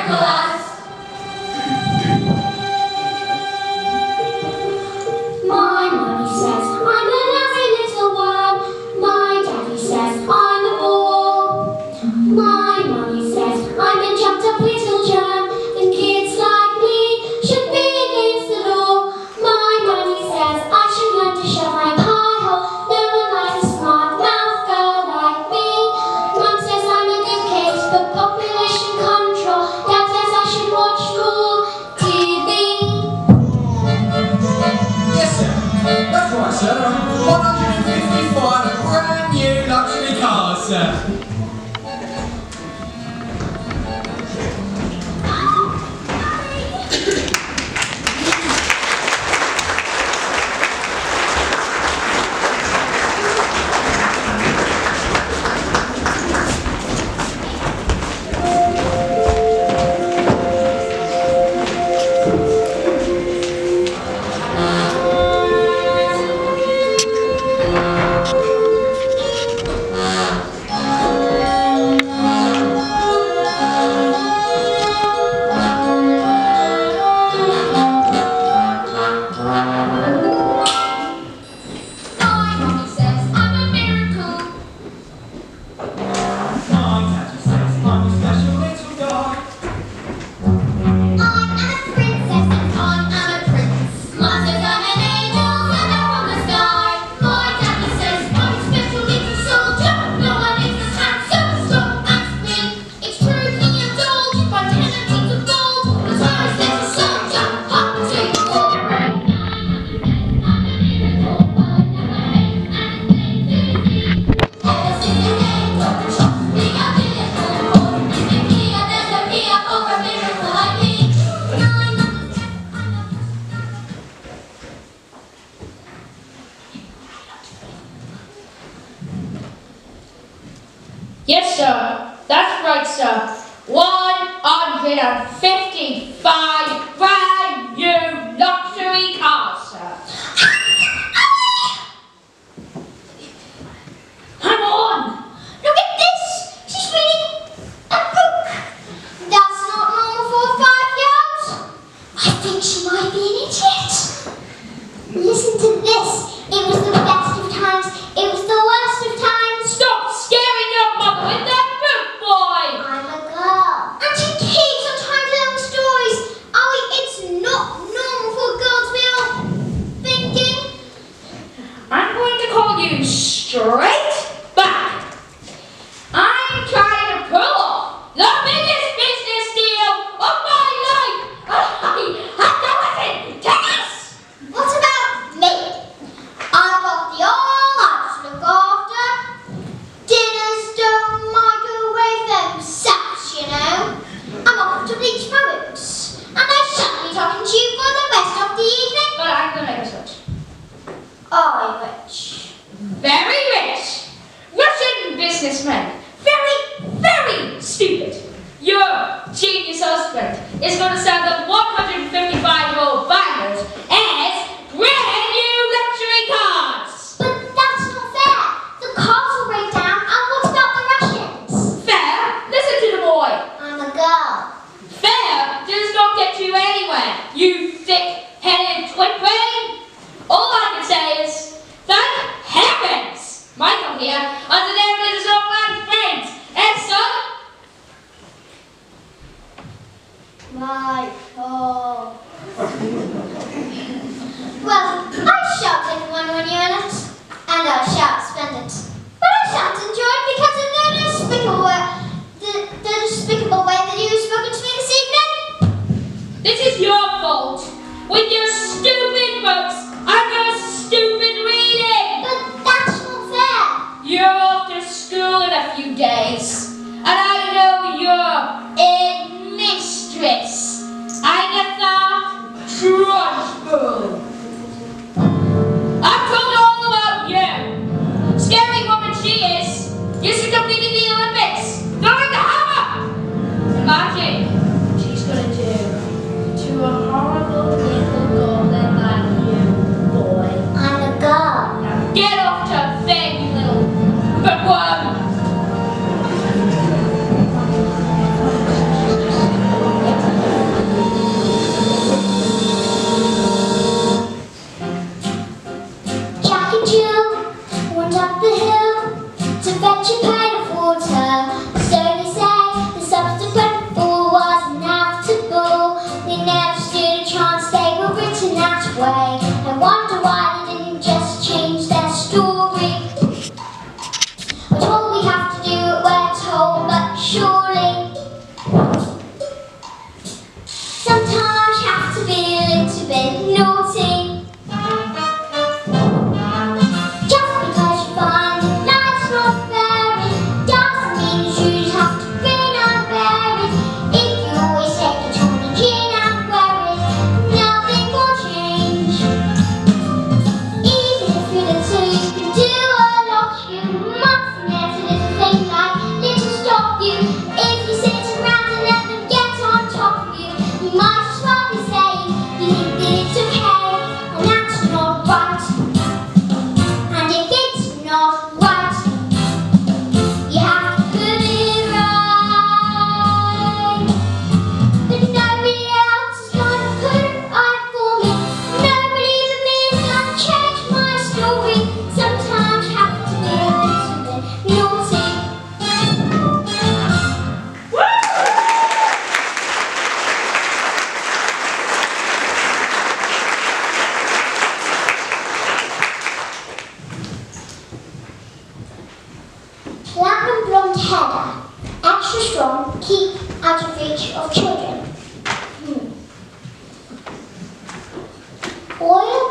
miracle us. My mommy says I'm a lovely little one. My daddy says I'm a ball. My mommy says I'm a jumped up little germ. And kids like me should be against the law. My mommy says I should learn to shove my pie hole. No one likes a smart mouth girl like me. Mum says I'm a good case for population control. Dad says I should watch more TV. Yes, sir. That's right, sir. 155 brand new luxury cars, sir. Yes, sir. That's right, sir. 155 brand new luxury cars, sir. Hang on! Look at this! She's reading a book. That's not normal for a 5-year-old. I think she might be an idiot. Listen to this. It was the best of times. It was the worst of times. Stop scaring your mother with that book, boy! I'm a girl. And she keeps on trying to tell stories. It's not normal for a girl to be all thinking. I'm going to call you straight back. I'm trying to pull off the biggest business deal of my life. I know it. Take this. What about me? I've got the whole house to look after. Dinners don't microwave themselves, you know. I'm off to bleach my roots. And I shan't be talking to you for the rest of the evening. But I'm going to make a switch. I'm rich. Very rich. Russian businessman. Very, very stupid. Your genius husband is going to sell the 155-year-old bangers as brand new luxury cars. But that's not fair. The cars will break down. And what about the Russians? Fair? Listen to the boy. I'm a girl. Fair does not get you anywhere, you thick-headed twin brain. All I can say is, thank heavens, Michael here has inherited his own man's brains. And son, Michael. Well, I shan't take one when you're in it, and I shan't spend it. But I shan't enjoy it because of the despicable way that you've spoken to me this evening. this is your fault. With your stupid books and your stupid reading. But that's not fair. You're off to school in a few days. And I know you're a mistress. Agatha Trunchbull. I've told all about you. Scaring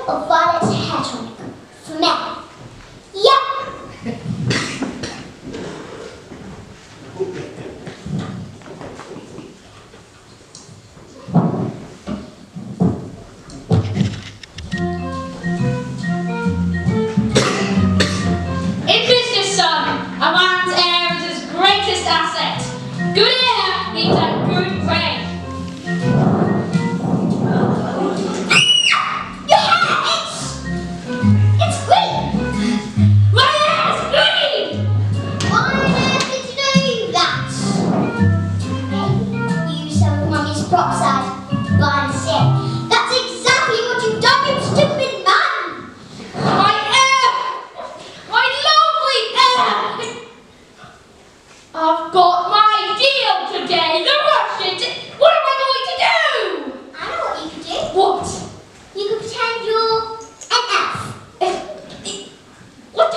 of Violet's hair tonic for men. Yep. In business, son, a man's air is his greatest asset. Good air needs a good brain. Your hair, it's green. My hair's green! Why on earth did you do that? Maybe you some of Mummy's peroxide by mistake. That's exactly what you've done, you stupid man! My air! My lovely air! I've got my deal today, the Russian. What am I going to do? I know what you could do. What? You could pretend you're an elf. What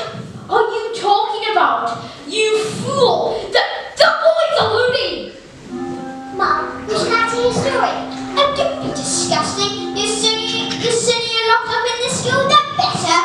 are you talking about? You fool! The boy's a loony! Mum, would you like to hear a story? Oh, don't be disgusting. The sooner you're locked up in this school, the better.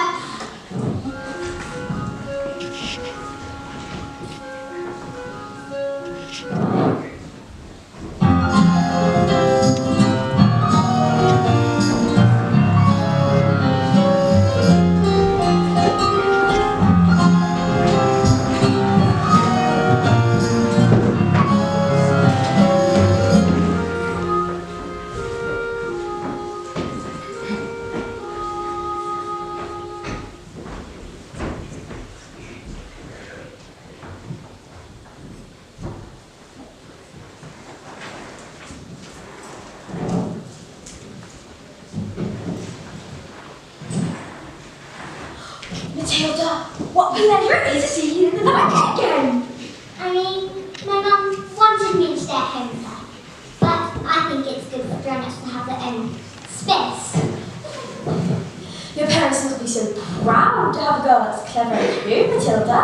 Matilda, what pleasure it is to see you in the night again! I mean, my mum wanted me to stay at home with her, but I think it's good for grown-ups to have their own space. Your parents must be so proud to have a girl that's clever as you, Matilda.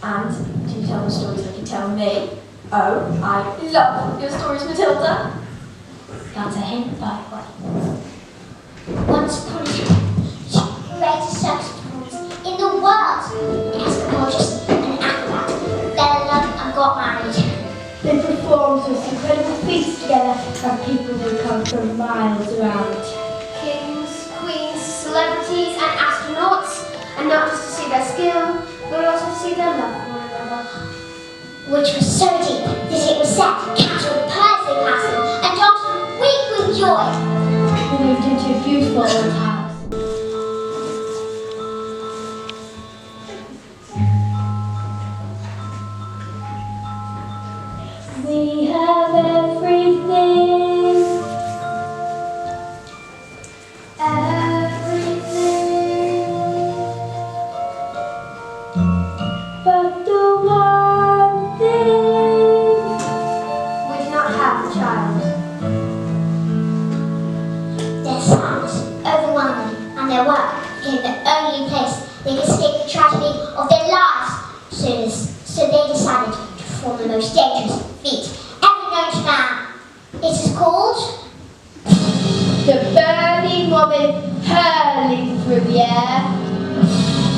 And do you tell them stories like you tell me? Oh, I love your stories, Matilda. That's a hint, by the way. Once upon a time, the greatest circus performance in the world, Escalating and Acrobat, fell in love and got married. They performed this incredible feats together, and people would come from miles around. Kings, queens, celebrities and astronauts, and not just to see their skill, but also to see their love for one another. Which was so deep that it was said cats would personally pass them and dogs would weep with joy. We moved into a beautiful old house. We have everything. But the one thing We do not have a child. Their sadness overwhelmed them, and their work became the only place they could escape the tragedy of their lives. So they decided to perform the most dangerous feat ever known to man. It is called the burning woman hurling through the air,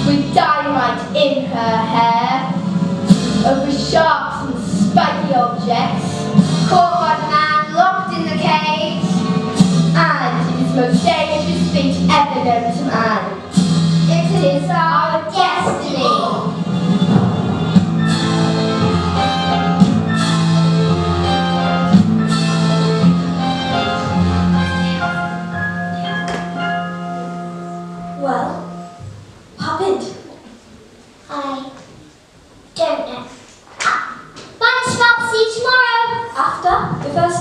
with dynamite in her hair, over sharp and spiky objects, Caught by the man, locked in the cage. and it is the most dangerous feat ever known to man. It is our destiny. Well, what happened? I don't know. Bye, Swap. See you tomorrow. After the first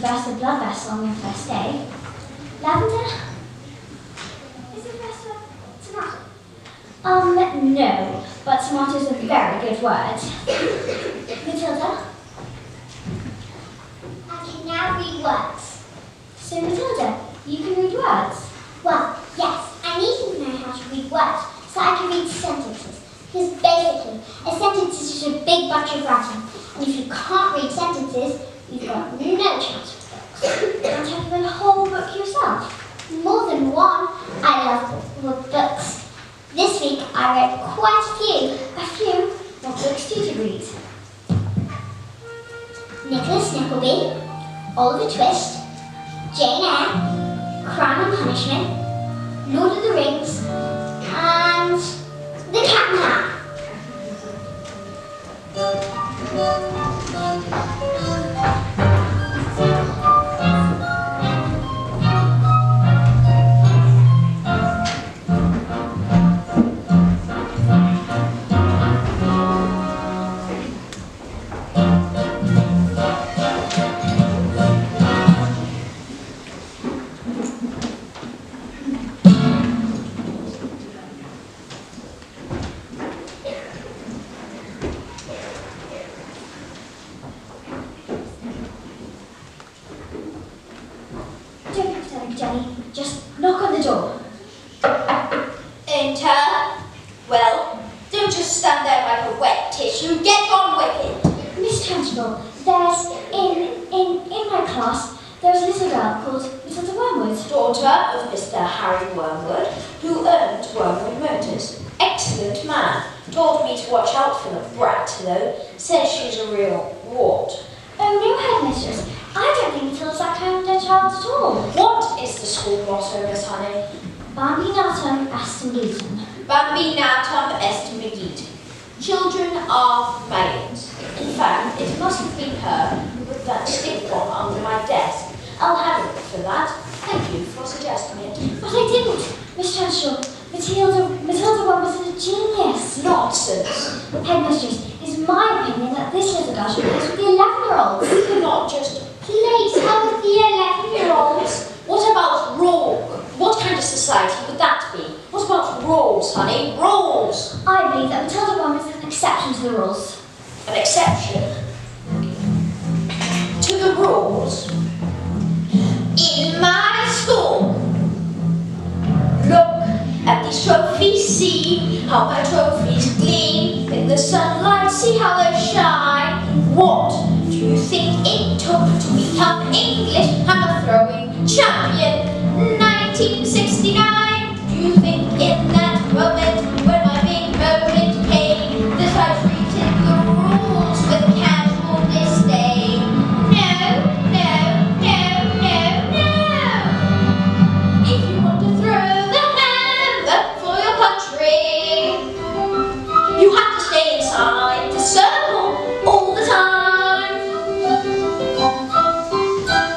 burst a blood vessel on your first day. Lavender? Is it first tomato? No, but tomato is a very good word. Matilda? I can now read words. So Matilda, you can read words. Well, yes, I need to know how to read words so I can read sentences. Because basically, a sentence is just a big bunch of writing. And if you can't read sentences, you've got no chance with books. And have you read a whole book yourself? More than one. I love books. This week I read quite a few. A few? What books do you read? Nicholas Nickleby, Oliver Twist, Jane Eyre, Crime and Punishment, Lord of the Rings, and The Cat and the Hat. Don't have to tell Jenny. Just knock on the door. Enter. Well, don't just stand there like a wet tissue. Get on with it. Miss Trunchbull, there's in my class there's a little girl called Matilda Wormwood. Daughter of Mr. Harry Wormwood, who owned Wormwood Motors. Excellent man. Told me to watch out for the brat, though. Says she's a real wart. Oh no, headmistress. I don't think Matilda's that kind of child at all. What is the school motto, Miss Honey? Bambi natum est Guten. Bambi natum est megit. Children are millions. In fact, it must have been her who put that stick bomb under my desk. I'll have it for that. Thank you for suggesting it. But I didn't. Miss Trunchbull, Matilda Wormwood is a genius. Nonsense. Headmistress, it's my opinion that this little girl should place with the 11-year-olds. We cannot just place her with the 11-year-olds. What about rules? What kind of society would that be? What about rules, honey? Rules. I believe that Matilda Wormwood is an exception to the rules. An exception to the rules. In my school. Look at these trophies, see how my trophies gleam in the sunlight, see how they shine. What do you think it took to become English hammer throwing champion? 1969. Do you think in that moment when my big moment came that I treated the rules with casual disdain? No, no, no, no, no. If you want to throw the hammer for your country, you have to stay inside the circle all the time.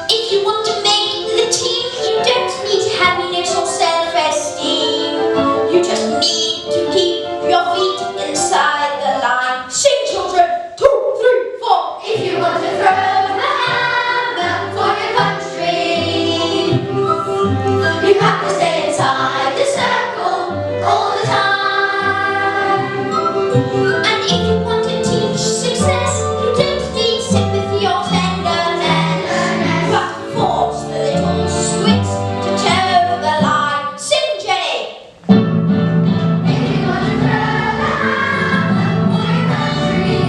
If you want to make the team, you don't need happiness or self-esteem. You just need to keep your feet inside the line. Sing, children. 2, 3, 4. If you want to throw the hammer for your country, you have to stay inside the circle all the time. And if you want to teach success, you don't need sympathy or tenderness. You have to force the little squicks to toe the line. Sing, Jenny. If you want to throw the hammer for your country,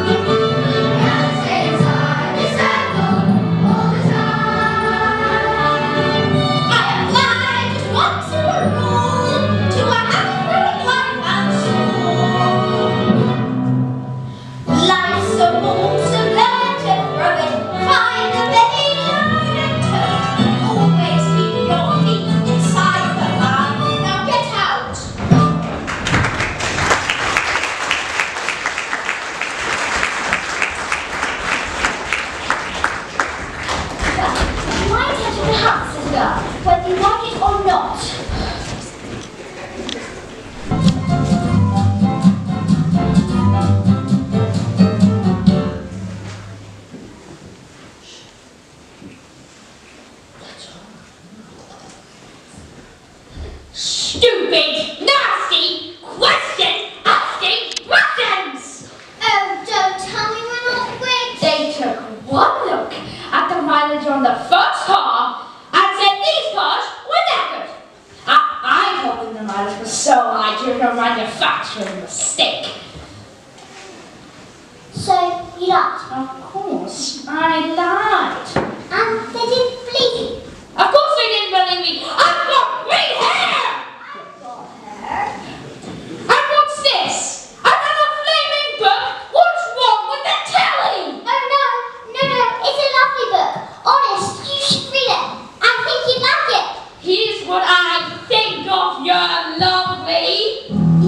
you have to stay inside the circle all the time. I applied just once in a rule to a hammer throwing life and soul. manufacturing mistake. So, you lied. Of course, I lied. And they didn't believe you. Of course they didn't believe me. I've got green hair! Got hair? And what's this? Another flaming book? What's wrong with the telly? Oh no, it's a lovely book. Honest, you should read it. I think you'd like it. Here's what I think of your lovely.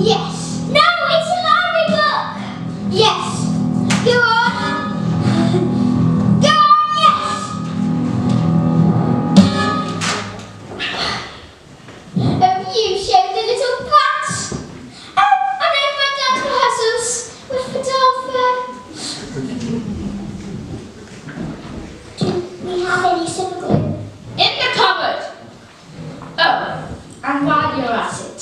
Yes. No, it's a library book. Yes. Go on. Go on, yes. Oh, you showed the little brat. Oh, I know my dad rehearsals with Rodolfo. Do we have any super glue? In the cupboard. Oh, and while you're at it,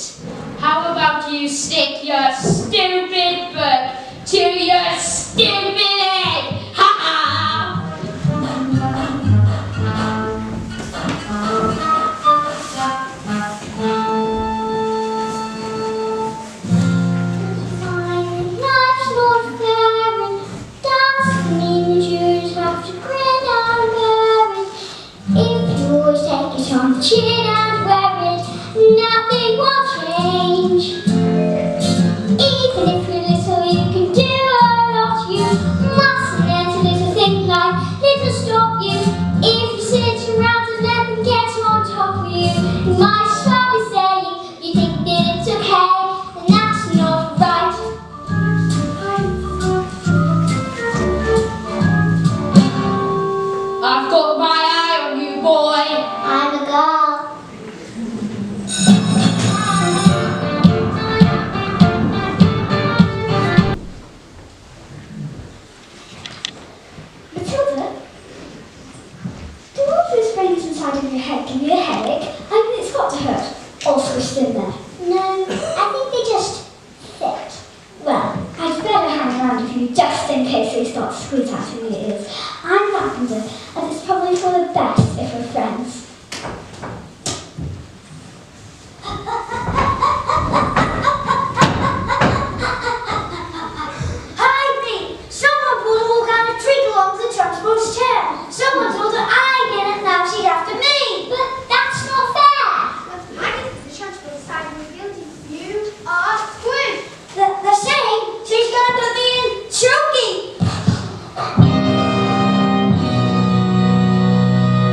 how about you stick your stupid book to your stupid head? Ha ha! Fine, life's not fair, and doesn't mean the Jews have to grin and bear it. If you always take it on the chin and wear it, nothing will change. Even if you're little, you can do a lot. You mustn't let a little thing like little stop you. If you sit around and let them get on top of you, you might as well be saying you think that it's okay, and that's not right. I've got my eye on you, boy. I'm a girl. Matilda, do all those brains inside of your head give you a headache? I mean, it's got to hurt. All squished in there. No, I think they just fit. Well, I'd better hang around with you just in case they start to squeeze out of your ears. I'm Lavender, and it's probably for the best if we're friends. Hide me! Someone pulled all kind of treacle onto the Trunchbull's chair. Someone told her I didn't, now she's after me. But that's not fair. I think the Trunchbull side revealed you are twin. They're saying she's going to put me in choking.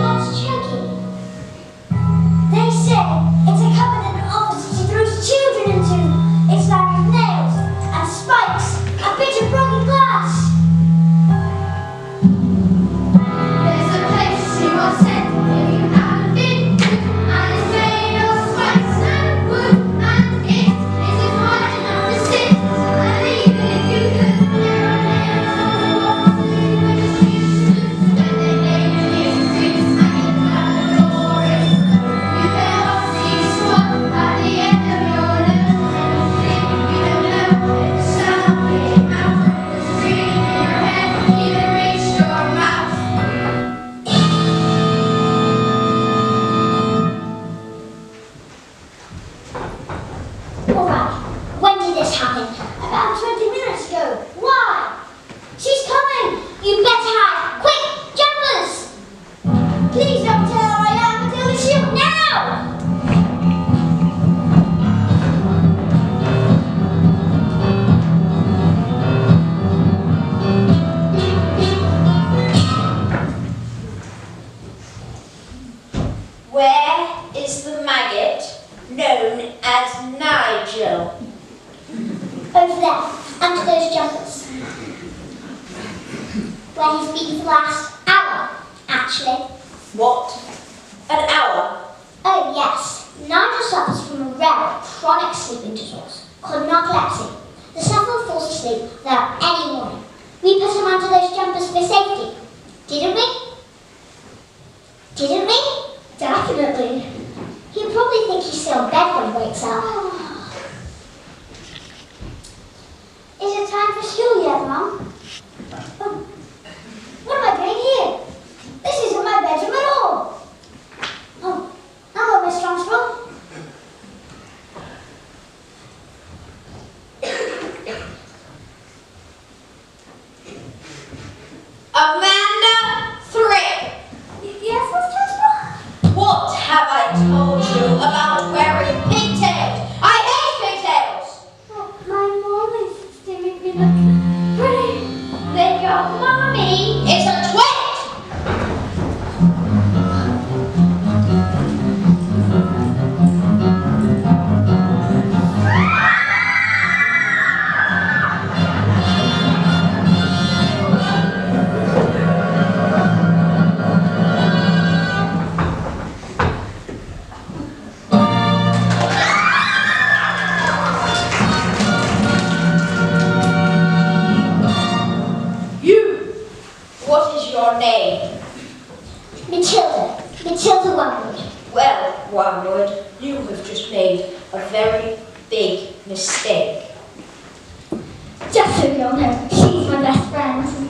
What's choking? They say it's a cupboard in an office she throws children into. It's like nails and spikes, a bit of broken glass. There's a place you are sent if you haven't been to, and it's made of spikes and wood, and it isn't hard enough to sit. And even if you could, there are nails on the walls that you wish you should. When they name you in dreams, hanging down the door is you cannot see smoke at the end of your nose. And you don't know if the sound came out, the scream in your head even reached your mouth. Alright, when did this happen? About 20 minutes ago. Why? She's coming! You better hide! Quick, jumpers! Please don't tell her I am Matilda Jr. now! Where is the maggot known as Nigel? Over there, under those jumpers. Where he's been for the last hour, actually. What? An hour? Oh yes, Nigel suffers from a rare chronic sleeping disorder called narcolepsy. The sufferer falls asleep without any warning. We put him under those jumpers for safety. Didn't we? Didn't we? Definitely. He'll probably think he's still in bed when he wakes up. Is it time for school yet, Mum? Oh. What am I doing here? This isn't my bedroom at all. Oh, hello, Miss Trunchbull. pretty than your mommy. It's a twit! What is your name? Matilda. Matilda Wormwood. Well, Wormwood, you have just made a very big mistake. Just so you all know, she's my best friend.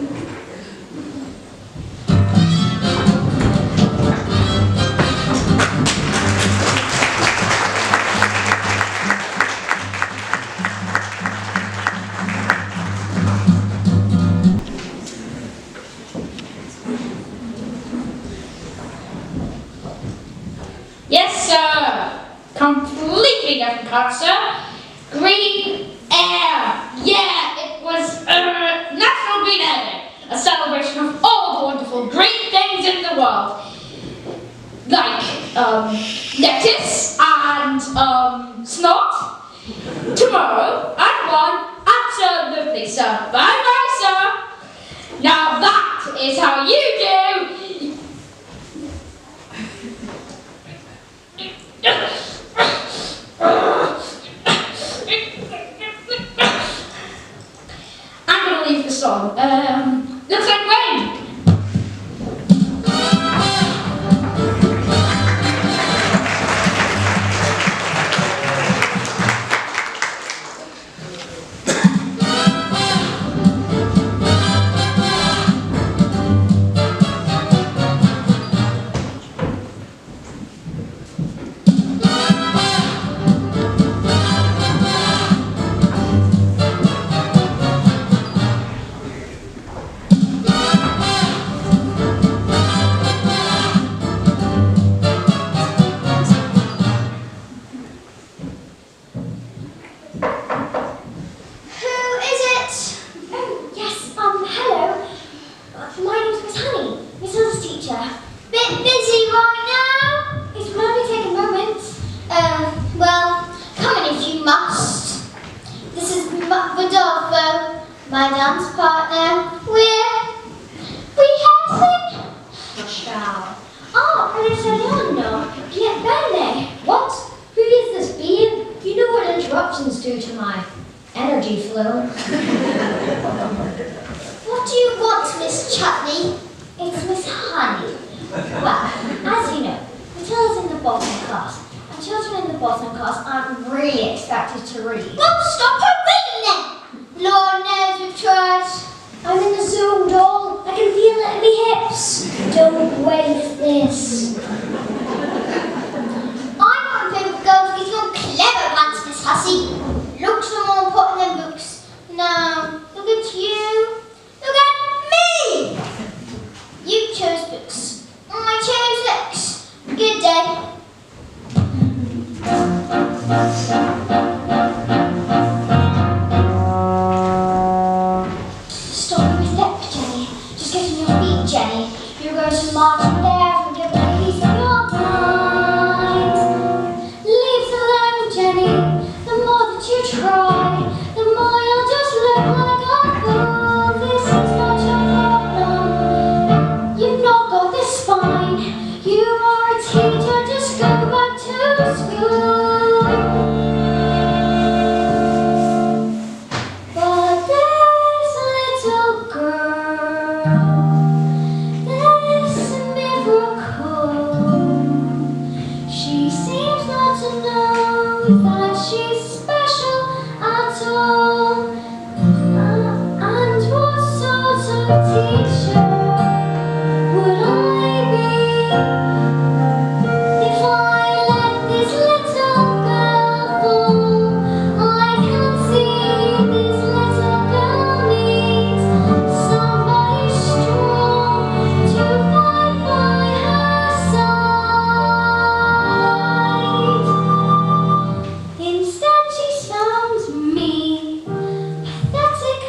Yes, sir. Completely different cut, sir. Green air. Yeah, it was National Green Air Day. A celebration of all the wonderful green things in the world. Like, lettuce and, snot. Tomorrow at 1, absolutely, sir. Bye-bye, sir. Now that is how you do. I'm gonna leave the song. Looks like rain. My dance partner, we have sing. Ciao. Oh, Alessandro. Yeah, bene. What? Who is this being? You know what interruptions do to my energy flow. What do you want, Miss Chutney? It's Miss Honey. Well, as you know, Matilda's in the bottom class, and children in the bottom class aren't really expected to read. Well, stop her reading then! Lord knows we've tried. I'm in the zone, doll. I can feel it in my hips. Don't waste this. I want people to go to these little clever ones, Miss Hussey. Look some more put in them books. No, look at you. Look at me. You chose books. I chose books. Good day. Stop your step, Jenny. Just get on your feet, Jenny. You're going to march there and give it a piece of your mind. Leave it alone, Jenny. The more that you try, the more you'll just look like a fool. This is not your problem. You've not got the spine. You are a teacher. Just go back to school. But this little girl, this miracle, she seems not to know that she's special at all. And what sort of teacher would I be if I let this little girl fall? I can see this little girl needs somebody strong to fight by her side. Instead, she found me, pathetic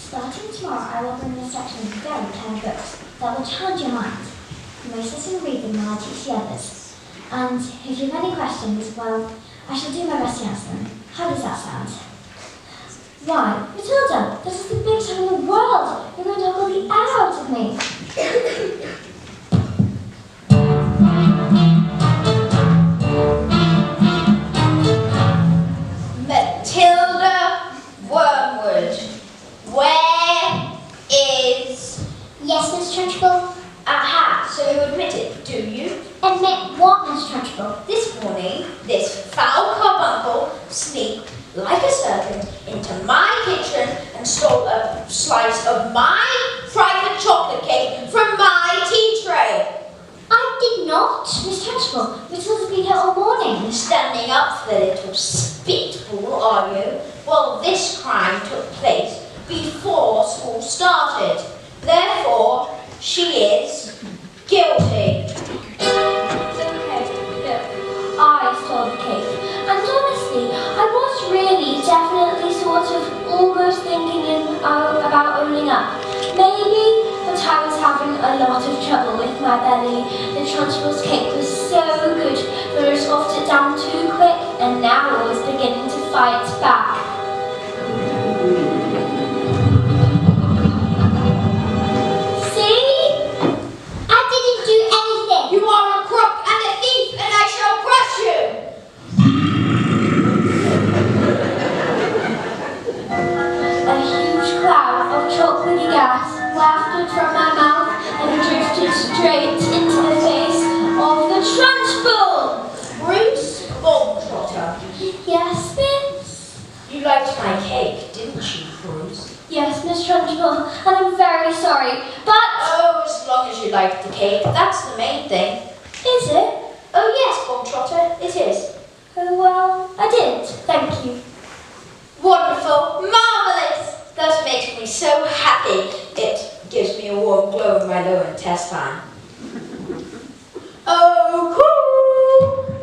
Starting tomorrow, I will bring a section of very clever books that will challenge your mind. You may sit and read them while I teach the others. And if you have any questions, well, I shall do my best to answer them. How does that sound? Why, Matilda, this is the biggest time in the world. You're going to hold the air out of me. Matilda Wormwood, where is... Yes, Miss Trunchbull? Aha, so you admit it, do you? Admit what, Miss Trunchbull? This morning, this foul carbuncle sneaked like a serpent into my kitchen and stole a slice of my private chocolate cake from my tea tray. I did not, Miss Trunchbull. Matilda's been here all morning. Standing up for the little spitball, are you? Well, this crime took place before school started. Therefore, she is guilty. Okay, look, I stole the cake. And honestly, I was really definitely sort of almost thinking about owning up. Maybe, but I was having a lot of trouble with my belly. The Trunchbull's cake was so good, but I scoffed it down too quick, and now I was beginning to fight back. See? I didn't do anything. You are a crook and a thief, and I shall crush you. A huge cloud of chocolatey gas wafted from my mouth and drifted straight into the face of the Trunchbull. Bruce Bogtrotter, Yes, miss? you liked my cake, didn't you, Bruce? Yes, Miss Trunchbull, and I'm very sorry, but... Oh, as long as you liked the cake, that's the main thing. Is it? Oh yes, Bogtrotter, it is. Oh, well, I did, thank you. Wonderful, marvellous! That makes me so happy. It gives me a warm glow in my lower intestine. Oh, cool!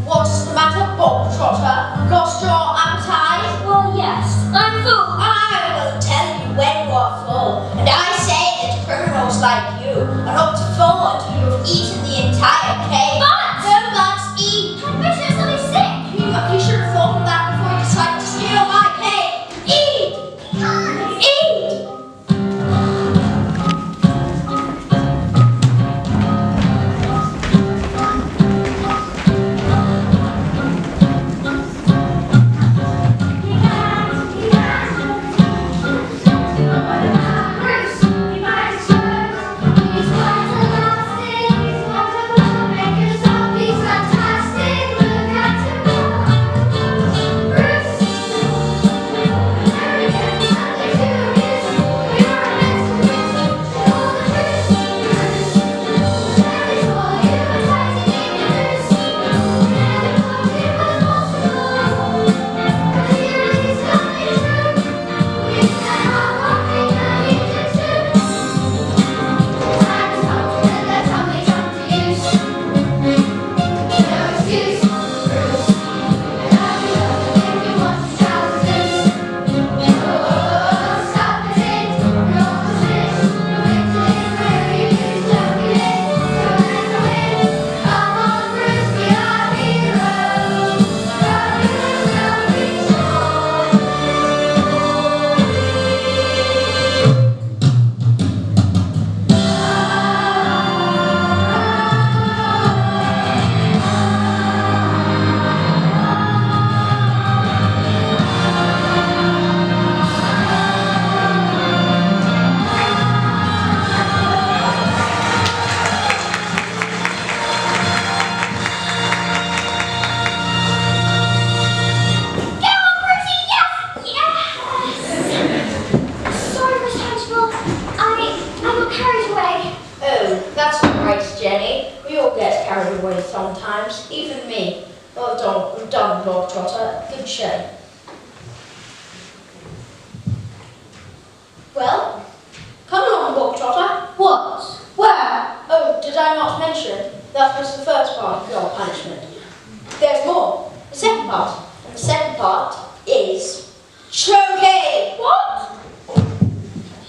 What's the matter, Bogtrotter? Lost your appetite? Well, yes, I'm full. I will tell you when you are full, and I say that criminals like you are not full until you have eaten the entire cake. But- No buts, eat! I wish there was something sick. You should have thought of that before you decided to steal my cake. Eat! Eat! sometimes, even me. Well done, Bogtrotter. Good show. Well, What? Where? Oh, did I not mention? That was the first part of your punishment. There's more. The second part. And the second part is choking. What?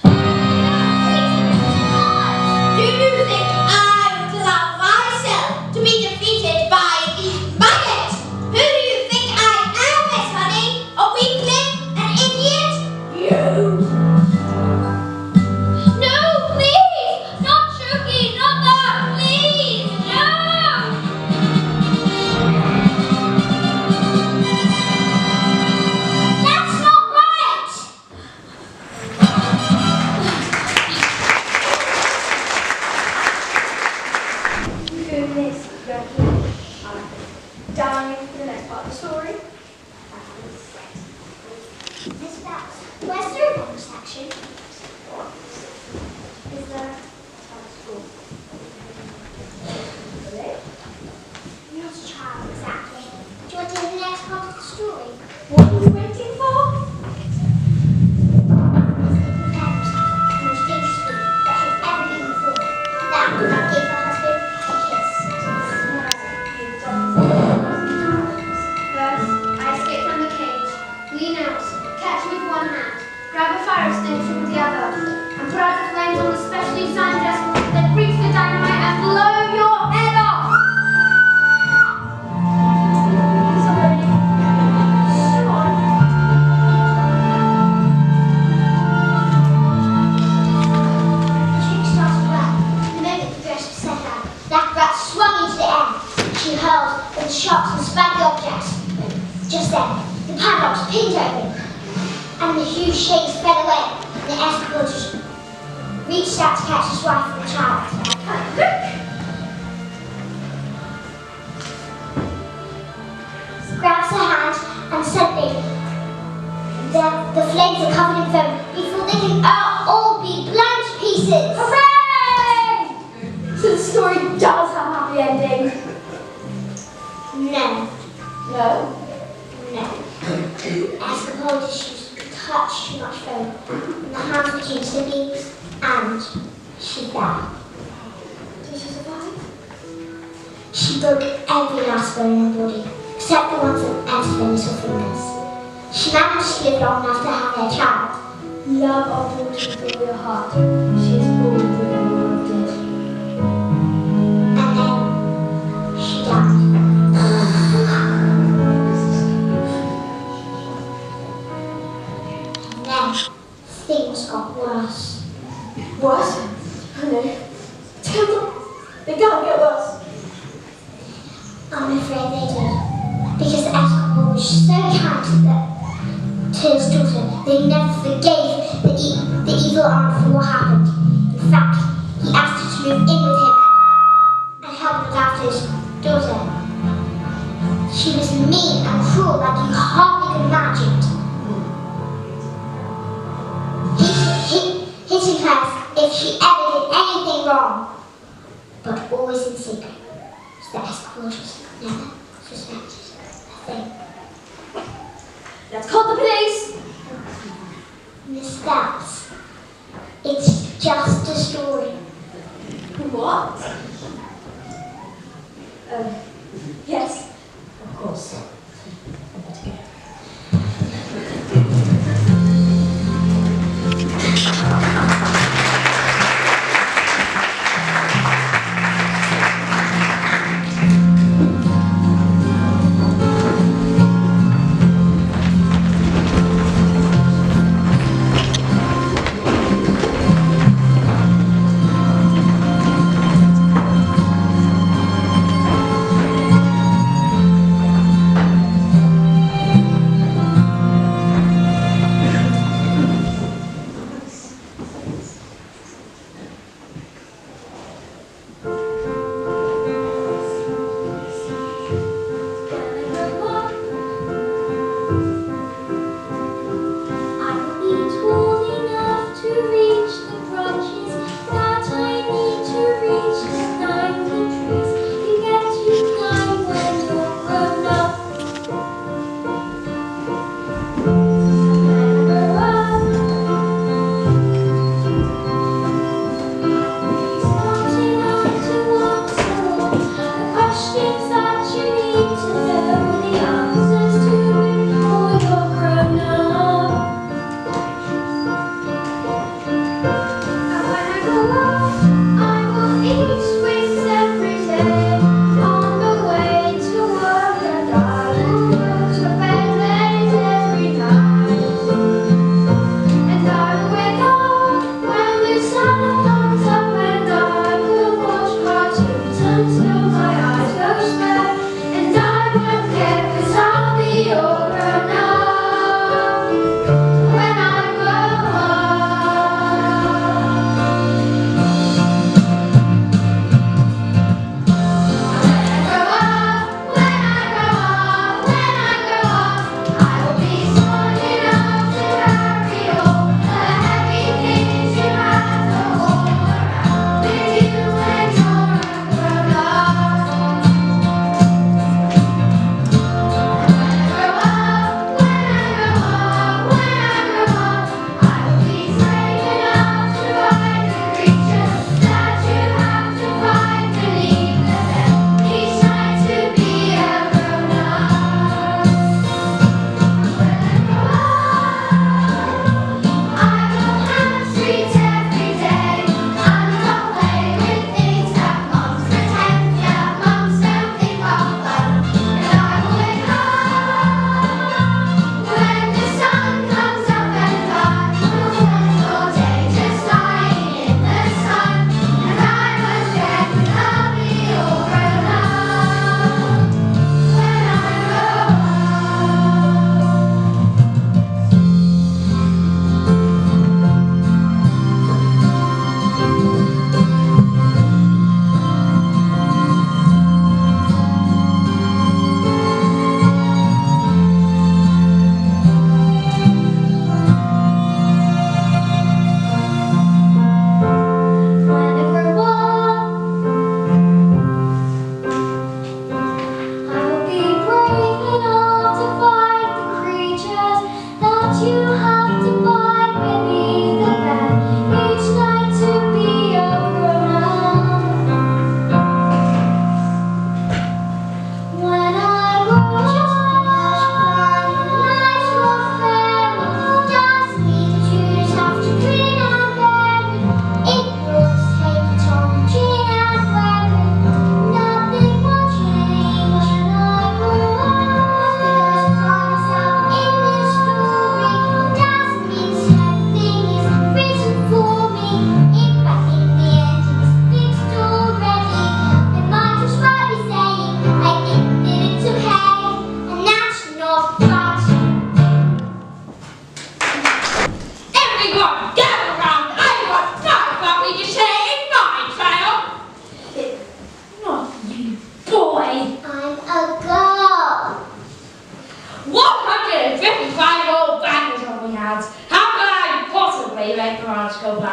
Do you think I would allow myself to be defeated by these maggots? Who do you think I am, Miss Honey? A weakling? An idiot? You! No, please! Not choking! Not that! Please! No! That's not right! Goodness, Becky. Down for the next part of the story. Miss Bells, where's the revenge section? Is there school? Really? Not a child, exactly. Do you want to hear the next part of the story? What are you waiting for? First, I escape from the cage, lean out, catch with one hand, grab a fire extinguisher with the other, and put out the flames on the specially designed desk that breaks the dynamite and blow your head off! Trick started well. The moment the dress was set out, that rat swung into the air. She hurled with shocks and spaggy objects. Just then, the padlocks pinged open, and the huge shades fell away, and the escorters reached out to catch his wife and the child. Grabs her hand, and suddenly, the flames are covered in foam before they can all be blown to pieces. Hooray! So the story does have a happy ending. No. No. No. Escapade issues touched too much foam, and the hands became slippy, and she fell. Did she survive? She broke every last bone in her body, except the ones that entered her little fingers. She managed to live long enough to have their child. Love our daughter with all your heart. She is born with the world dead. And then she died. And then things got worse. What? Oh no. Tell them. They can't get worse. I'm afraid they did. Because Escapade was so kind to his daughter, they never forgave the evil aunt for what happened. In fact, he asked her to move in with him and help look after his daughter. She was mean and cruel like you hardly could imagine. Hitting her if she ever did anything wrong, but always in secret, so that Escapade was never suspected a thing. Let's call the police. Miss Bells, it's just a story. What? Yes, of course.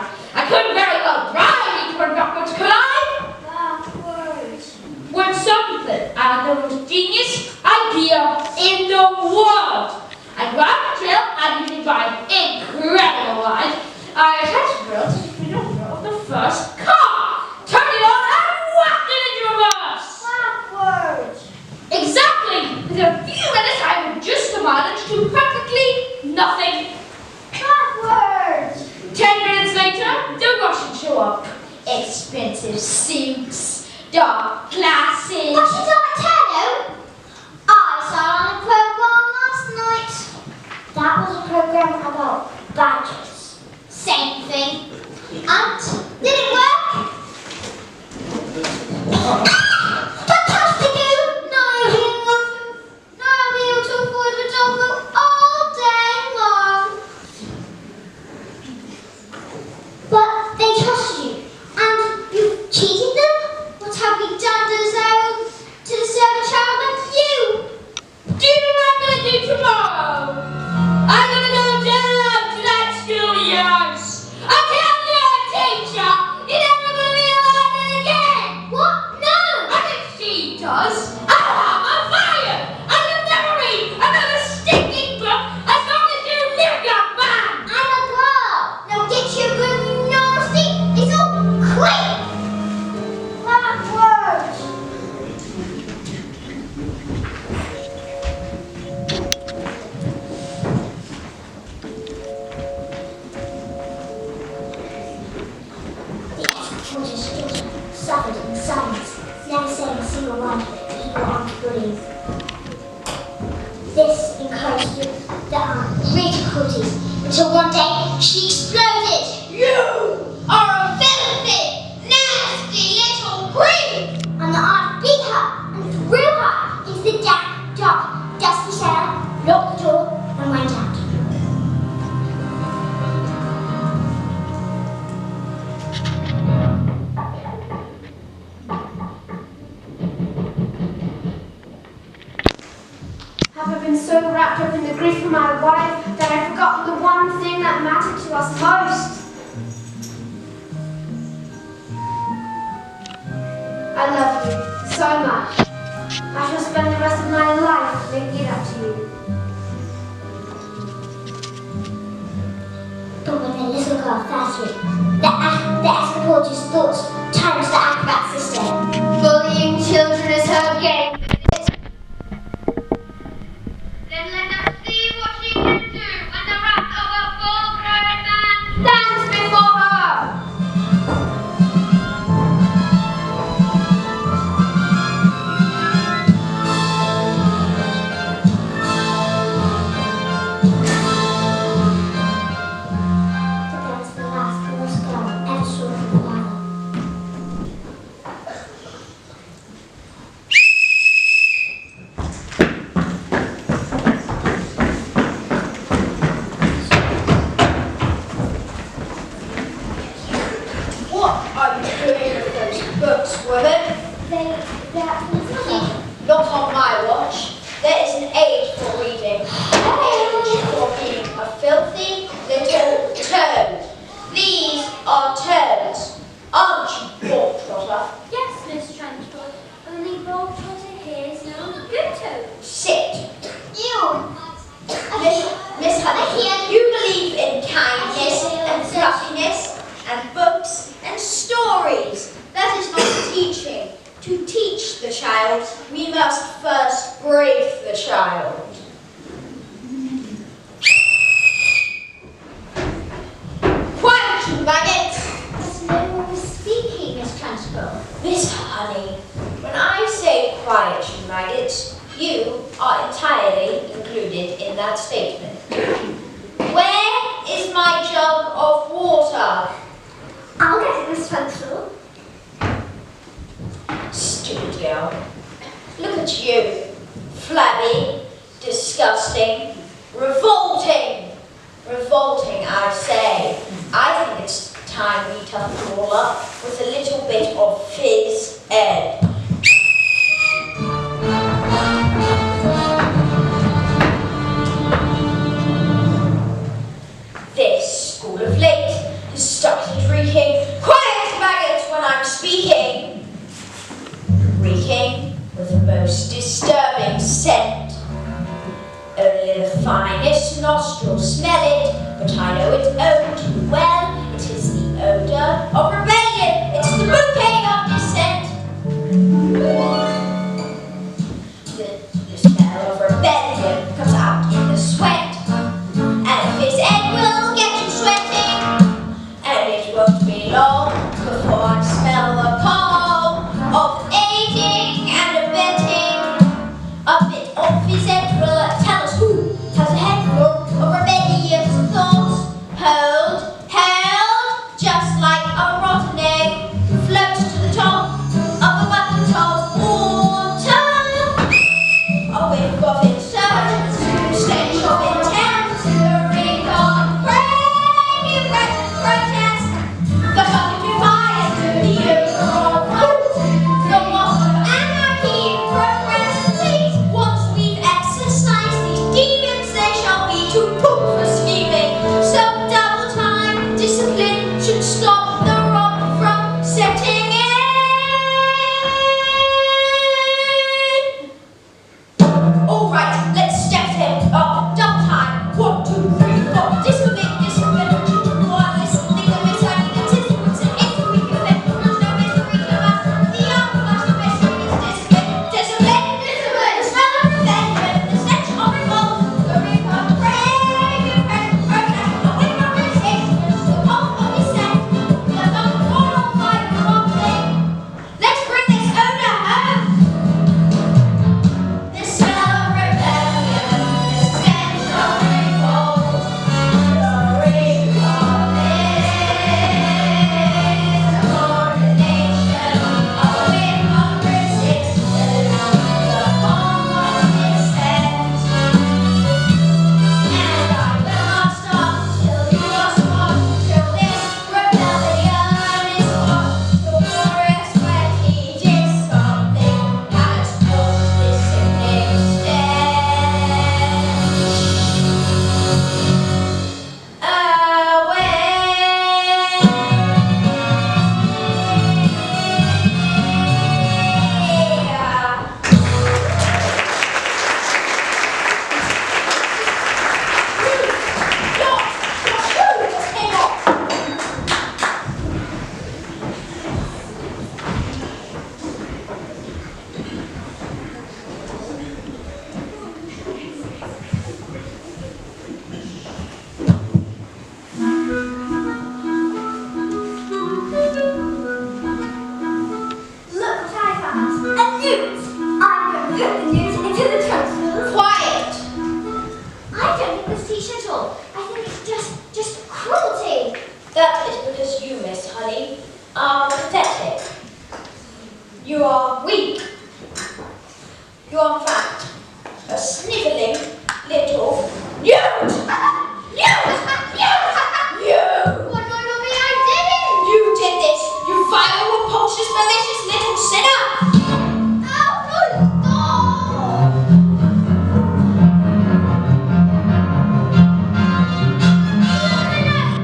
that. I couldn't very well drive each one backwards, could I? Backwards. When something I had the most genius idea in the world. I grabbed the drill and using my incredible line, I attached the drill to the freedom of the first car, turned it on and whacked it into reverse. Backwards. Exactly! Within a few minutes I would just managed to practically nothing. Backwards. 10 minutes later, the Russians show up. Expensive suits, dark glasses. Russians aren't Tello. I saw it on a program last night. That was a program about badgers. Same thing. And did it work? Fantastic! Now I'll be able to afford a dog all day long. But they trust you, and you cheated them? What have we done to deserve a child like you? Do you know what I'm gonna do tomorrow? I'm gonna go down to that school of yours. I'll tell your teacher you're never gonna be allowed in again. What? No! I think she does. I'll have a fire. And you'll never read another stinking book as long as you live, young man. I'm a girl. Now get your good nasty. It's all quick. Backwards. The ex-gorgeous daughter suffered in silence, never saying a single word to people aren't bullies. This encouraged the aunt great difficulties until one day she exploded. You are a filthy, nasty little creep! And the aunt beat her and threw her into the dark, dusty cellar, locked the door, and went out. Have I been so wrapped up in the grief of my wife that I've forgotten the one thing that mattered to us most? I love you so much. I shall spend the rest of my life making it up to you. But when the little girl fell through, the escapator's thoughts turned to the acrobat system. Bullying children is her game. Then let us see what she can do when the wrath of a full-grown man Stands before her. But that was the last little girl ever saw her father. What are you doing with those books, woman? Not on my watch. There is an age for reading. An age for being a filthy little turd. These are turds, aren't you, Ball Trotter? Yes, Miss Trunchbull. Only Bob Trotter here is no good toad. Sit. Ew! Miss Honey, you believe in kindness and fluffiness and books and stories. That is not teaching. To teach the child, we must first brave the child. Quiet, you maggots! But no one was speaking, Miss Trunchbull. Miss Honey, when I say quiet, you maggots, you are entirely included in that statement. Where is my jug of water? I'll get it, Miss Trunchbull. Stupid girl. Look at you. Flabby, disgusting, revolting. Revolting, I say. I think it's time we tough you all up with a little bit of phys ed. This school of late has started nostrils smell it, but I know its own too well. It is the odor of rebellion. It's the bouquet of dissent. The smell of rebellion comes out in the sweat, and this egg will get you sweating, and it won't be long before I smell the pall of aiding and abetting. A bit of his head will tell us who has a head full of rebellious thoughts. Held, just like a rotten egg, floats to the top of a bucket of water. A whiff of insurgence, stench of intent, the ring of brave protest, the bucket of fire, the odor of hope, the moth of anarchy, progress. Please, once we've exercised these demons, they shall be too poop for scheming. So double time discipline should stop the rot from setting in. All right, let's step it up. Double time. 1, 2, 3, 4. Discipline, discipline. One, listening, the misery, the tissues, and it's we can live. There's no misery about the outcast of misery is discipline. Discipline, discipline. The smell of rebellion, the stench of revolt, the ring of brave protest, the whiff of resistance, the pulse of dissent, the thumb of moral fire of thing. Let's bring this odor home. The smell of rebellion, the stench of revolt, the ring of this coordination, a whiff of resistance, the palm of dissent. And I will not stop till you are smart, till this rebellion is hot. The glorious sweaty discipline has put discipline Look what I found. A newt. I'm going to put the newt into the Trunchbull. Quiet! I don't think this teach at all. I think it's just cruelty. That is because you, Miss Honey, are pathetic. You are weak. You are in fact a sniveling little newt! What, no, mommy, I didn't. You did this, you vile, repulsive, malicious little sinner!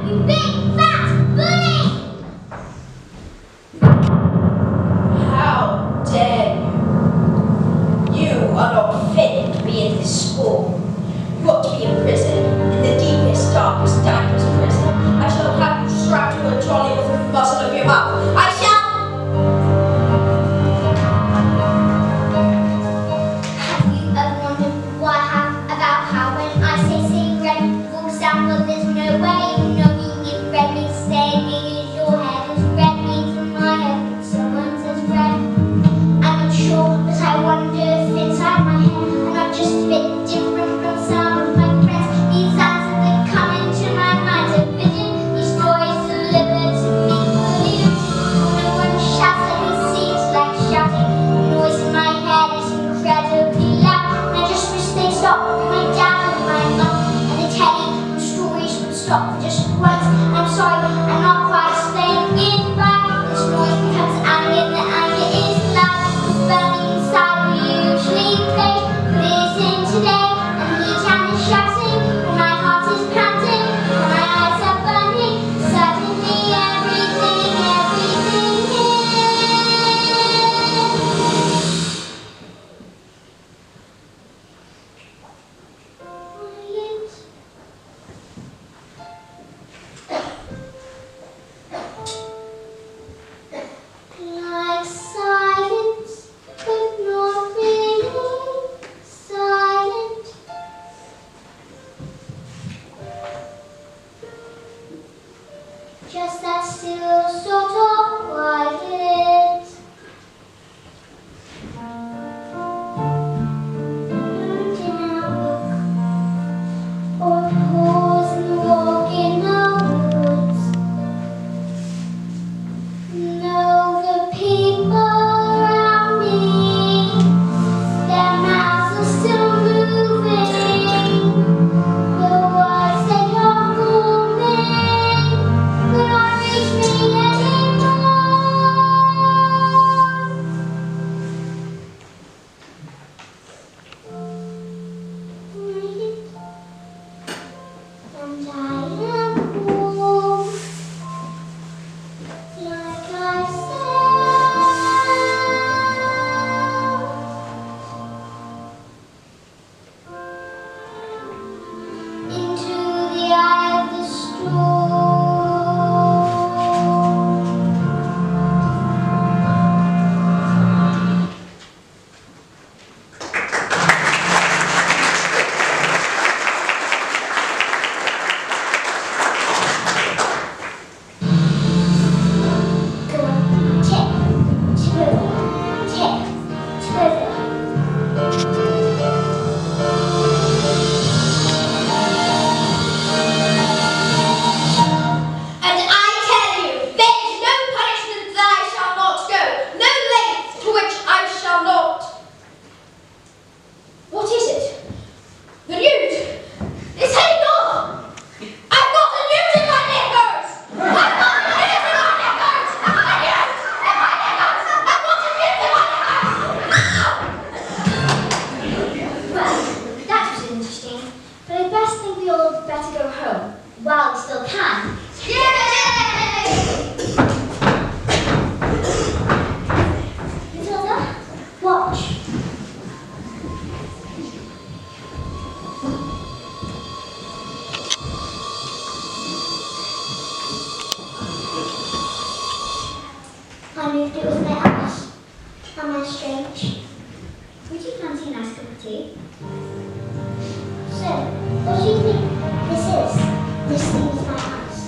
You big fat bully! How dare you? You are not fit to be in this school. You ought to be in prison, in the deepest, darkest, darkest prison. I shall have you strapped to a trolley with the muzzle of your mouth. I shall. Have you ever wondered about how when I say sing red walks down, well there's no way of knowing if red means staying in your head, as red means in my head, when someone says red. I'm not sure, but I wonder if inside my head I'm not just a bit different from some of my friends. These answers that come into my mind are vision, these stories delivered to me for you. No one shouts like it seems like shouting. The noise in my head is incredibly loud, and I just wish they'd stop. My dad and my mum and the telly, the stories would stop for just once. I'm sorry, I'm not quite sat still, sort of quiet. Looking at a book, or pause and walk in the woods. Know the people around me, their mouths are still moving. The words they are forming will not reach me anymore. And I am home, like I said, into the eye of the storm. Go on, tip, twiddle. And I tell you, there is no punishment that I shall not go, no length to which I shall not. What is it? The news! It's heading off! I've got the news in my knickers! I've got the news in my knickers! My news in my knickers! I've got the news in my knickers! Well, that was interesting, but I best think we all better go home while we still can. Yay! Matilda, watch. I moved it with my eyes. Am I strange? Would you fancy a nice cup of tea? So, what do you think this is? This thing with my eyes?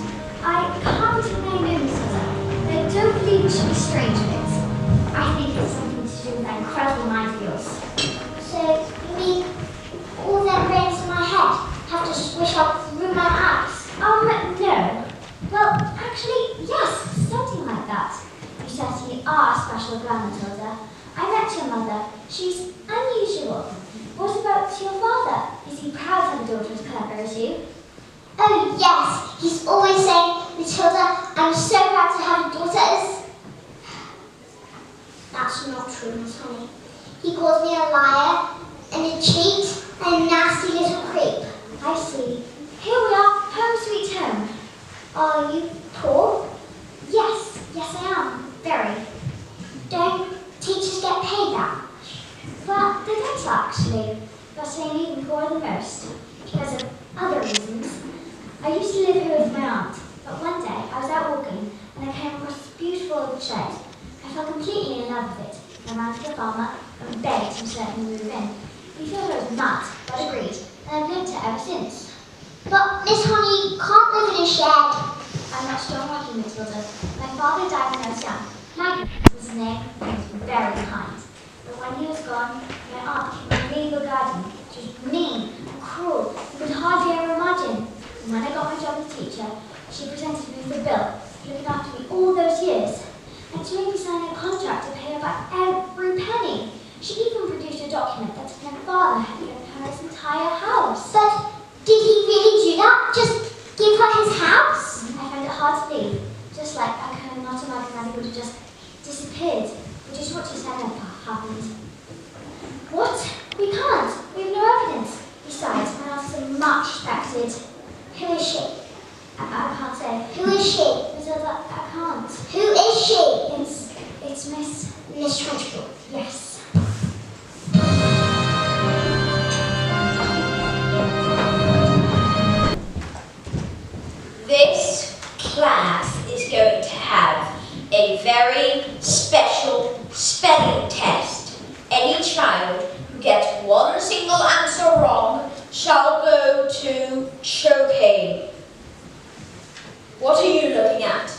I can't really know, Matilda, but I don't believe it should be strange bits. I think it's something to do with that incredible mind of yours. So, you mean all them brains in my head have to swish up through my eyes? No. Well, actually, yes, something like that. You certainly are a special girl, Matilda. I met your mother. She's unusual. What about your father? Is he proud to have a daughter as clever as you? Oh, yes. He's always saying, Matilda, I'm so proud to have daughters. That's not true, Miss Honey. He calls me a liar and a cheat and a nasty little creep. I see. Here we are, home sweet home. Are you poor? Yes, I am. Very. Don't teachers get paid that much? Well, they don't actually, but I'm even poorer than most, because of other reasons. I used to live here with my aunt, but one day I was out walking and I came across this beautiful old shed. I fell completely in love with it. I ran to the farmer and begged him to let me move in. He thought I was mad, but agreed, and I've lived here ever since. But, Miss Honey, you can't live in a shed. I'm not strong like you, Matilda. My father died when I was young. Maggie was his name, and he was very kind. But when he was gone, my aunt became my legal guardian. She was mean and cruel, you could hardly ever imagine. And when I got my job as teacher, she presented me with a bill, looking after me all those years. And she made me sign a contract to pay her back every penny. She even produced a document that said my father had given her his entire house. But did he really do that? Just give her his house? I found it hard to believe. Just like I could not imagine that he would have just disappeared, which is what you said happened. What? We can't. We have no evidence. Besides, my aunt is much respected. Who is she? I can't say. Who is she? Matilda, I can't. Who is she? It's Miss Trunchbull. Yes. This class is going to have a very special spelling test. Any child who gets one single answer wrong shall go to choking. What are you looking at?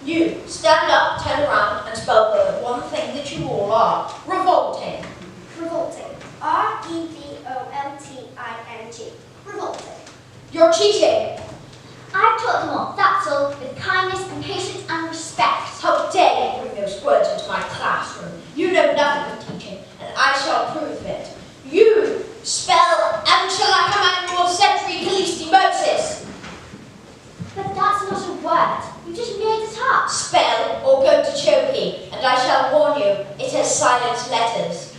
You stand up, turn around, and spell the one thing that you all are. Revolting. Revolting. R-E-V-O-L-T-I-N-G. Revolting. You're cheating. I've taught them all, that's all, with kindness and patience and respect. How dare you bring those words into my classroom? You know nothing of teaching, and I shall prove it. You spell Amchalakaman Century Kalisti Moses. But that's not a word. You just made it up. Spell or go to Choki, and I shall warn you, it has silent letters.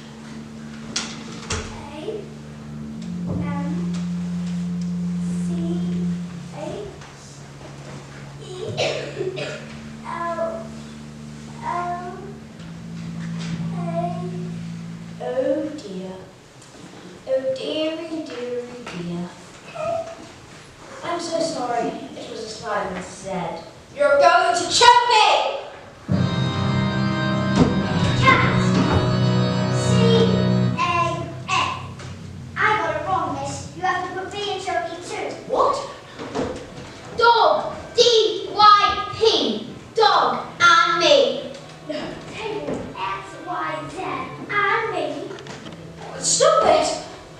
Oh dear. Oh dearie, dearie, dear. I'm so sorry. It was a silent Z. You're going to choke me! Cat. C-A-F. I got it wrong, miss. You have to put B in Cherokee too. What? Dog. D-Y-P. Dog and me. Table X-Y-Z and me. Stop it!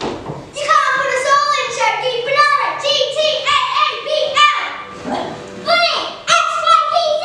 You can't put us all in Cherokee. Banana. G-T-A-A-B-L. What? Bunny. X-Y-P-Z.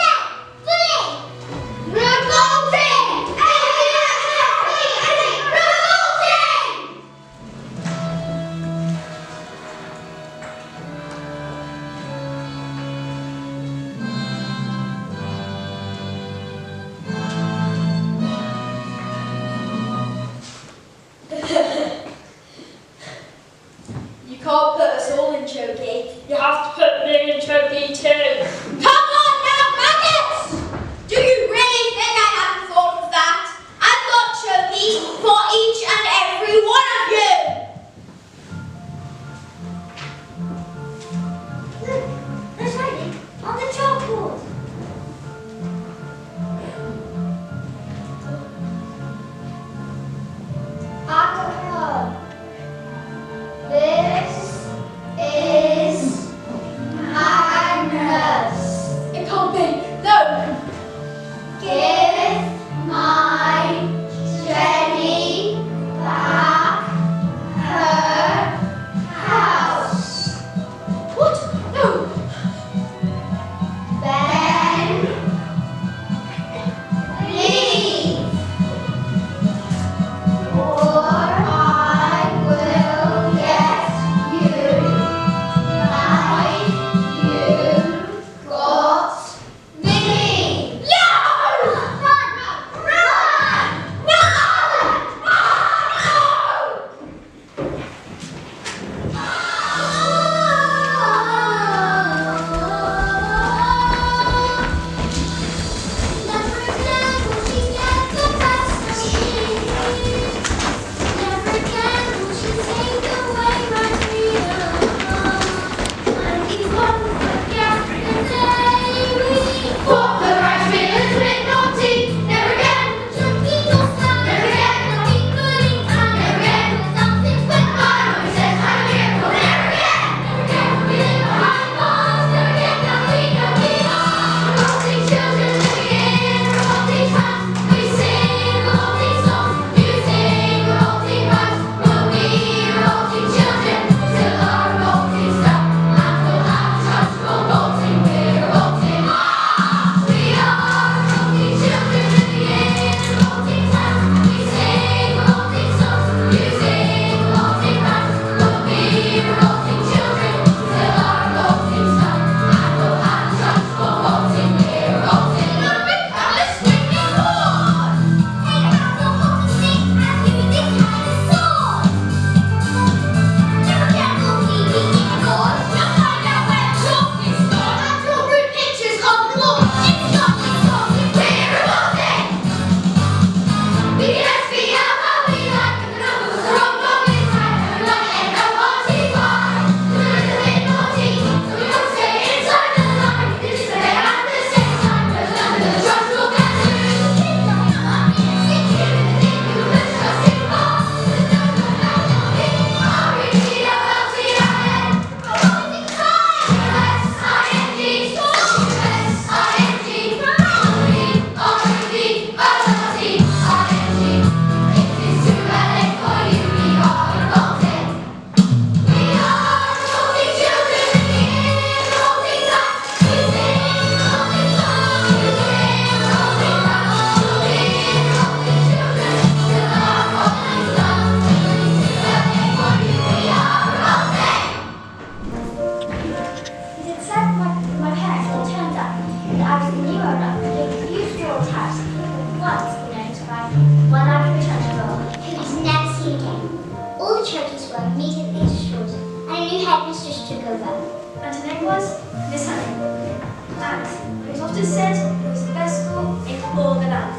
just said it was the best school in all the land.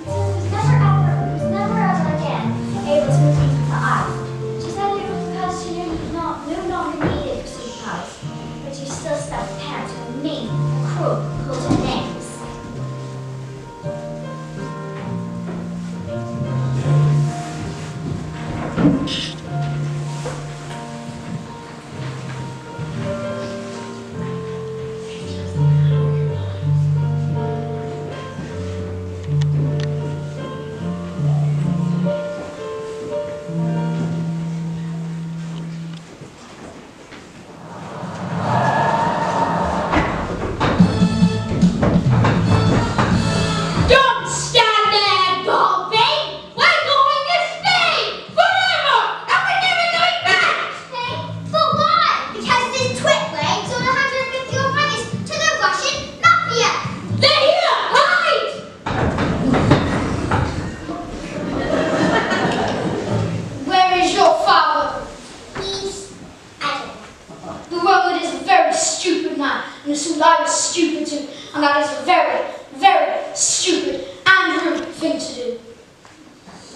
It was never ever again able to receive her eyes. She said it was because she no longer needed superpowers, but she still stuck parents who were mean, cruel, called her names. Don't stand there, Bobby! We're going to stay forever, and we're never going back! Hey, but why? Because this twit way sold 150 oranges to the Russian mafia. They're here! Hide! Where is your father? He's, I don't know. The Roman is a very stupid man, and so I was stupid too, and that is a very, very stupid and rude thing to do.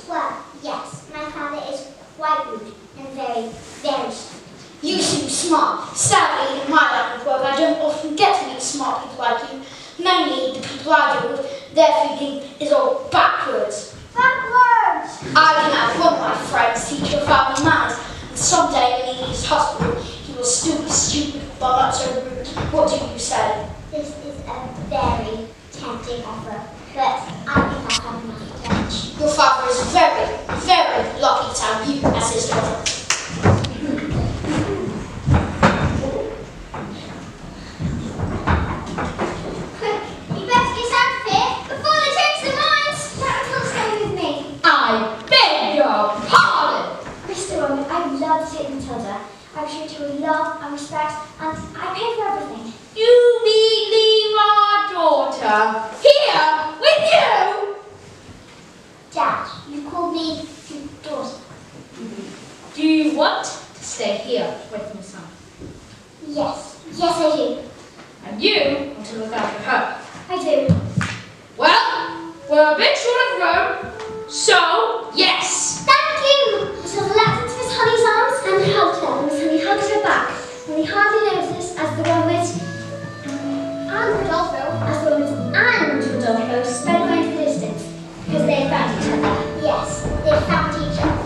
Well, yes, my father is quite rude and very, very stupid. You seem smart. Sadly, in my line of work, I don't often get to meet smart people like you. Mainly, the people I deal with, their thinking is all backwards. Backwards! I can have one of my friends teach your father manners, and someday when he leaves hospital, he will still be stupid, but not so rude. What do you say? This is a very tempting offer, but I think I'll have enough of lunch. Your father is very, very lucky to have you as his daughter. Quick, you better get out of here before they change their minds. That will stay with me. I beg your pardon! Mr. Roman, I love to date Matilda. I treat her with love and respect, and I pay for everything. You leave our daughter here with you? Dad, you called me your daughter. Do you want to stay here with my son? Yes, yes I do. And you want to look after her? I do. Well, we're a bit short of room, so yes. Thank you! So leapt into Miss Honey's arms and hugged her. Miss Honey hugged her back. And we hardly noticed as the one with and Rodolfo, as the one with and Rodolfo sped away into the distance because they had found each other. Yes, they found each other.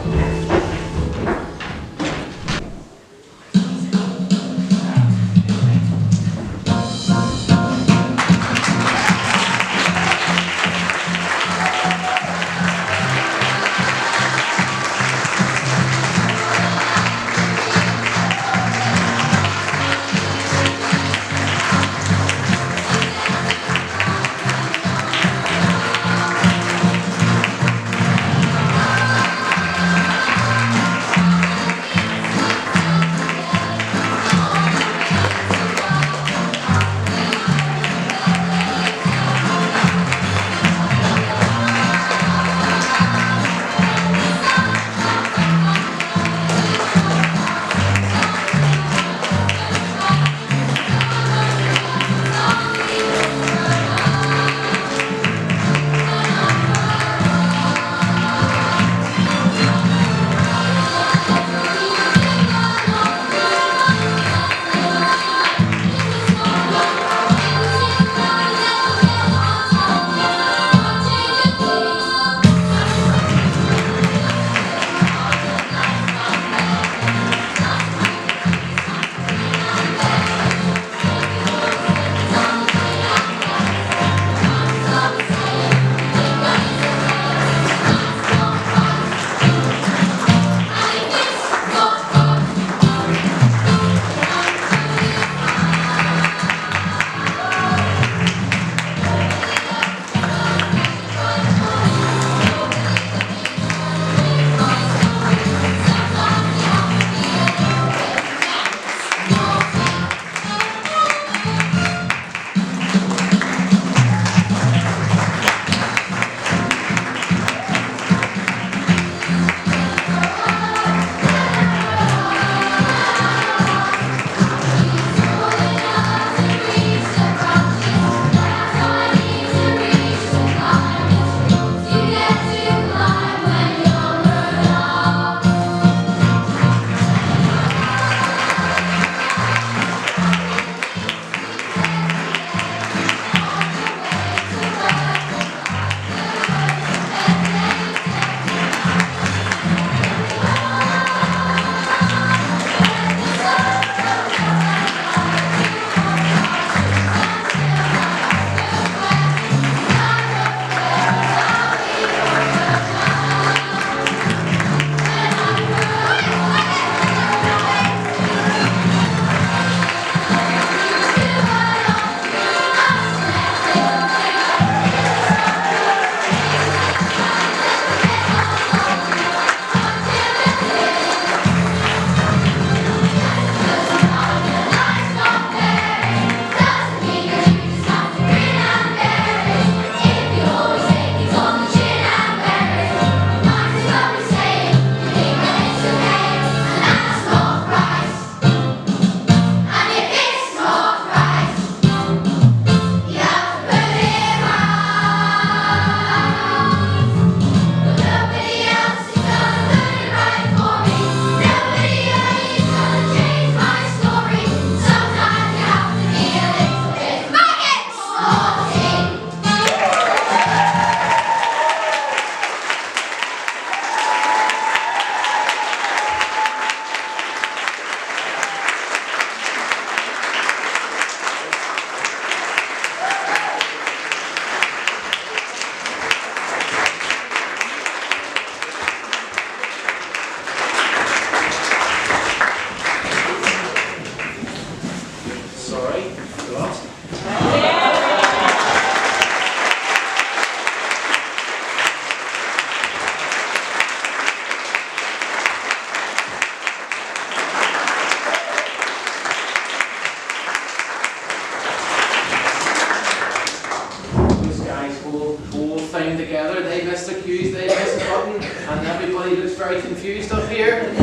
time together. They missed the cues, they missed the button, and everybody looks very confused up here.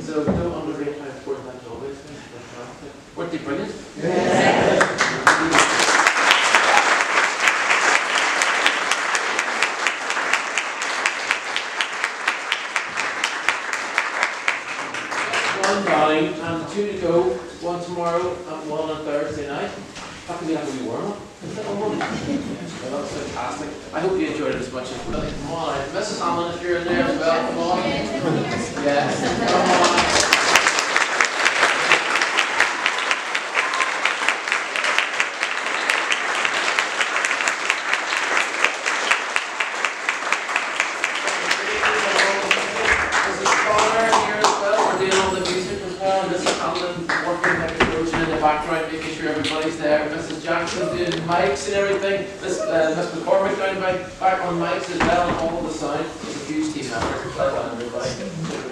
So don't underrate how important that job is. Weren't they brilliant? One down and 2 to go, 1 tomorrow and 1 on Thursday night. That could be like a wee warm-up. Well, that's fantastic. I hope you enjoyed it as much as we did. Come on, Mrs. Allen, if you're in there as well, come on. Yes, come on. Background, making sure everybody's there. Mrs. Jackson doing mics and everything. Miss McCormick down back on mics as well, and all the sound. It's a huge team effort. Well done, everybody.